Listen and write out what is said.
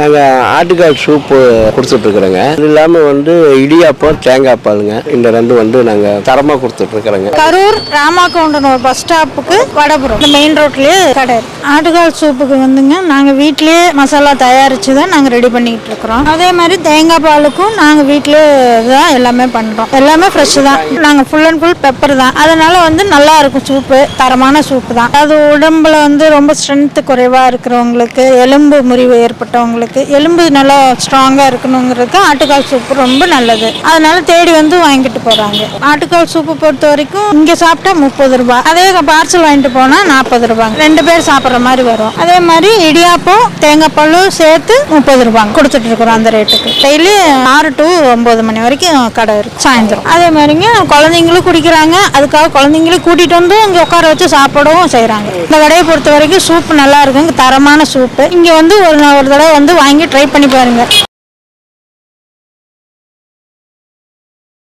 நாங்கள் ஆட்டுக்கால் சூப்பு கொடுத்துட்ருக்குறோங்க. இது இல்லாமல் இடியாப்பம் தேங்காய் பாலுங்க, இந்த ரெண்டும் நாங்கள் தரமாக கொடுத்துட்ருக்குறோங்க. கரூர் ராமாக்கவுண்டன் ஒரு பஸ் ஸ்டாப்புக்கு வடபுறம் இந்த மெயின் ரோட்லேயே கடை. ஆட்டுக்கால் சூப்புக்கு நாங்கள் வீட்டிலேயே மசாலா தயாரித்து தான் நாங்கள் ரெடி பண்ணிக்கிட்டு இருக்கிறோம். அதே மாதிரி தேங்காய் பாலுக்கும் நாங்கள் வீட்டிலே தான் எல்லாமே பண்ணுறோம். எல்லாமே ஃப்ரெஷ்ஷு தான். நாங்கள் ஃபுல் அண்ட் ஃபுல் பெப்பர் தான். அதனால் நல்லா இருக்கும் சூப்பு. தரமான சூப்பு தான். அது உடம்புல ரொம்ப ஸ்ட்ரென்த்து குறைவாக இருக்கிறவங்களுக்கு, எலும்பு முறிவு ஏற்பட்டவங்களுக்கு, எலும்பு நல்லா ஸ்ட்ராங்காக இருக்கணுங்கிறதுக்கு ஆட்டுக்கால் சூப்பு ரொம்ப நல்லது. அதனால தேடி வாங்கிட்டு போகிறாங்க. ஆட்டுக்கால் சூப்பு பொறுத்த வரைக்கும் இங்கே சாப்பிட்டா 30 ரூபாய், அதே பார்சல் வாங்கிட்டு போனால் 40 ரூபாய், 2 பேர் சாப்பிட்ற மாதிரி வரும். அதே மாதிரி இடியாப்பம் தேங்காய் பாலும் சேர்த்து 30 ரூபாய் கொடுத்துட்டு இருக்கிறோம். அந்த ரேட்டுக்கு டெய்லி 6 to 9 மணி வரைக்கும் கடை இருக்கு சாயந்தரம். அதே மாதிரிங்க குழந்தைங்களும் குடிக்கிறாங்க. அதுக்காக குழந்தைங்களும் கூட்டிகிட்டு இங்கே உட்கார வச்சு சாப்பிடவும் செய்கிறாங்க. இந்த கடையை பொறுத்த வரைக்கும் சூப்பு நல்லா இருக்குங்க. தரமான சூப்பு. இங்கே ஒரு தடவை வாங்கி ட்ரை பண்ணி பாருங்க.